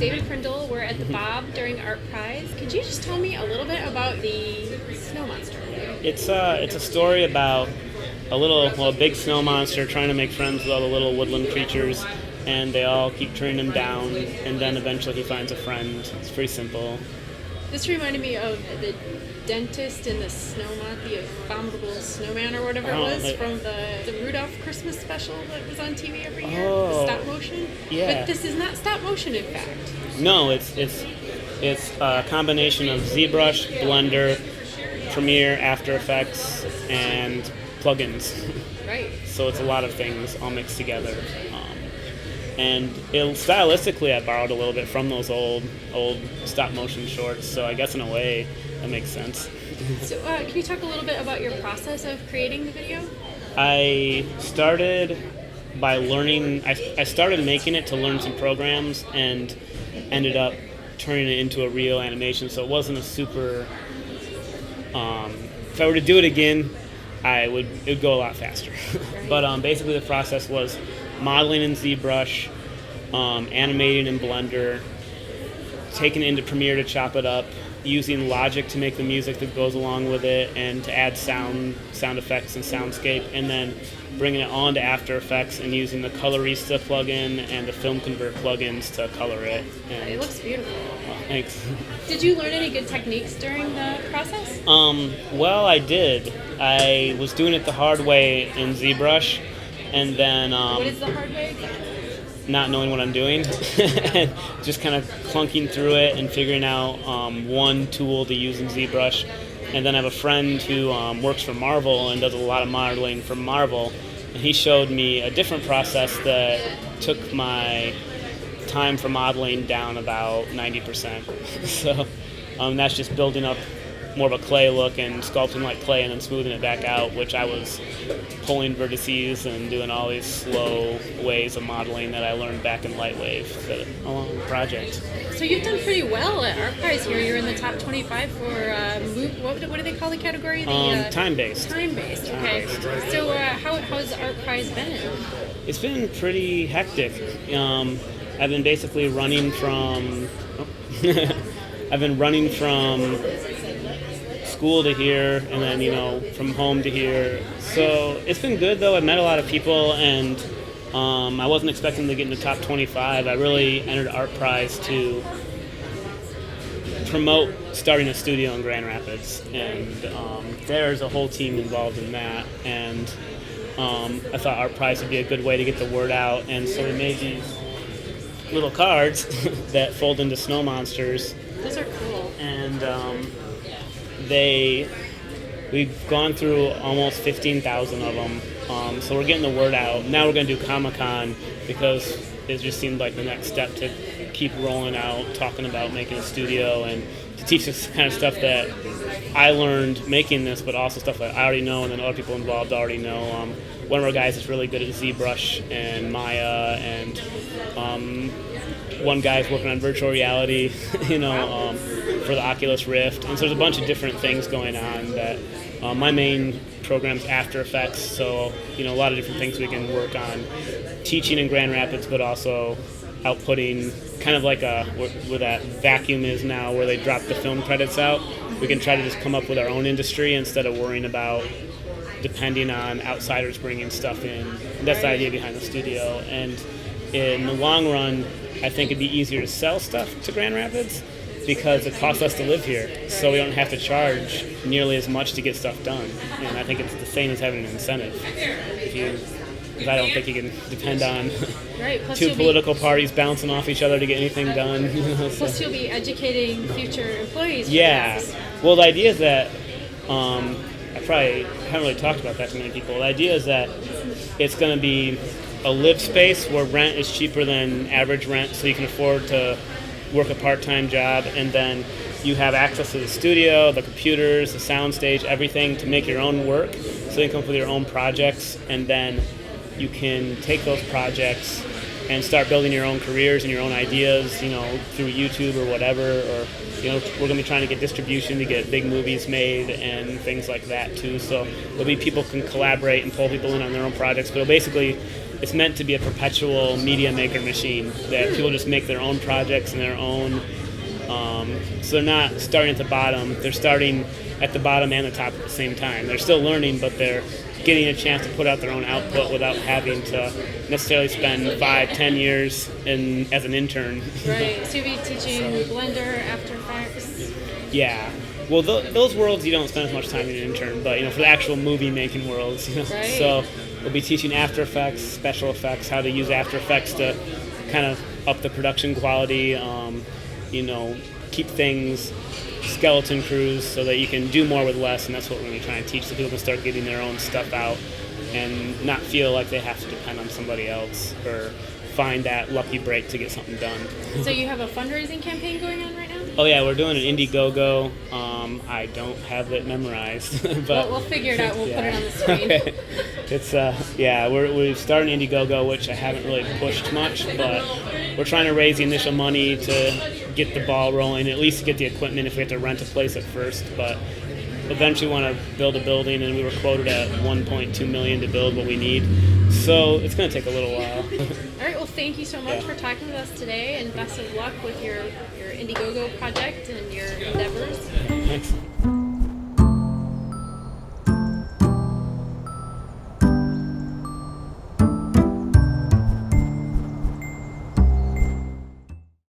David Prindle. We're at the Bob during Art Prize. Could you just tell me a little bit about the snow monster? It's a story about a big snow monster trying to make friends with all the little woodland creatures, and they all keep turning him down, and then eventually he finds a friend. It's pretty simple. This reminded me of the dentist in the abominable snowman or whatever it was from the Rudolph Christmas special that was on TV every year. The stop motion. Yeah. But this is not stop motion, in fact. No, it's a combination of ZBrush, Blender, Premiere, After Effects, and plugins. Right. So it's a lot of things all mixed together. And stylistically, I borrowed a little bit from those old stop motion shorts. So I guess in a way, that makes sense. So can you talk a little bit about your process of creating the video? I started by learning. I started making it to learn some programs, and ended up turning it into a real animation. So it wasn't a super. If I were to do it again, it would go a lot faster. But basically, the process was modeling in ZBrush, animating in Blender, taking it into Premiere to chop it up, using Logic to make the music that goes along with it, and to add sound effects and soundscape, and then bringing it on to After Effects and using the Colorista plugin and the Film Convert plugins to color it. And, it looks beautiful. well, thanks. Did you learn any good techniques during the process? Well, I did. I was doing it the hard way in ZBrush, and then What is the hard way exactly? not knowing what I'm doing, and just kind of clunking through it and figuring out one tool to use in ZBrush. And then I have a friend who works for Marvel and does a lot of modeling for Marvel, and he showed me a different process that took my time for modeling down about 90%. So that's just building up more of a clay look and sculpting like clay and then smoothing it back out, which I was pulling vertices and doing all these slow ways of modeling that I learned back in Lightwave along the project. So you've done pretty well at Art Prize here. You're in the top 25 for, what do they call the category? Time-based. Time-based, okay. So how's the Art Prize been? It's been pretty hectic. I've been basically running from... I've been running from school to here, and then from home to here. So it's been good though. I've met a lot of people, and I wasn't expecting to get in the top 25. I really entered Art Prize to promote starting a studio in Grand Rapids, and there's a whole team involved in that. And I thought Art Prize would be a good way to get the word out, and so we made these little cards that fold into snow monsters. Those are cool. And we've gone through almost 15,000 of them, so we're getting the word out. Now we're going to do Comic-Con because it just seemed like the next step to keep rolling out, talking about making a studio and to teach this kind of stuff that I learned making this, but also stuff that I already know and then other people involved already know. One of our guys is really good at ZBrush and Maya, and one guy's working on virtual reality, for the Oculus Rift. And so there's a bunch of different things going on that my main program's After Effects, so a lot of different things we can work on teaching in Grand Rapids, but also outputting kind of like where that vacuum is now, where they drop the film credits out. We can try to just come up with our own industry instead of worrying about depending on outsiders bringing stuff in. That's the idea behind the studio. And in the long run, I think it'd be easier to sell stuff to Grand Rapids because it costs us to live here, so we don't have to charge nearly as much to get stuff done. And I think it's the same as having an incentive. Because I don't think you can depend on two political parties bouncing off each other to get anything done. Plus you'll be educating future employees. Yeah. Perhaps. Well, the idea is that, I probably haven't really talked about that to many people. The idea is that it's going to be a live space where rent is cheaper than average rent, so you can afford to work a part-time job, and then you have access to the studio, the computers, the sound stage, everything to make your own work, so you can come up with your own projects, and then you can take those projects and start building your own careers and your own ideas, through YouTube or whatever, or, we're going to be trying to get distribution to get big movies made and things like that too. So there'll be people can collaborate and pull people in on their own projects, but it'll basically it's meant to be a perpetual media maker machine that people just make their own projects and their own. So they're not starting at the bottom; they're starting at the bottom and the top at the same time. They're still learning, but they're getting a chance to put out their own output without having to necessarily spend 5-10 years as an intern. Right. So you'll be teaching Blender, After Effects. Yeah. Well, those worlds you don't spend as much time in an intern, but for the actual movie making worlds, Right. So we'll be teaching After Effects, special effects, how to use After Effects to kind of up the production quality. Keep things skeleton crews so that you can do more with less, and that's what we're going to try and teach, so people can start getting their own stuff out and not feel like they have to depend on somebody else or find that lucky break to get something done. So you have a fundraising campaign going on right now? Oh yeah, we're doing an Indiegogo. I don't have it memorized, but we'll figure it out. We'll put it on the screen. Okay. It's we've started an Indiegogo, which I haven't really pushed much, but we're trying to raise the initial money to get the ball rolling, at least to get the equipment if we have to rent a place at first, but eventually want to build a building, and we were quoted at $1.2 million to build what we need, so it's going to take a little while. All right, well, thank you so much for talking with us today, and best of luck with your Indiegogo project and your endeavors. Thanks.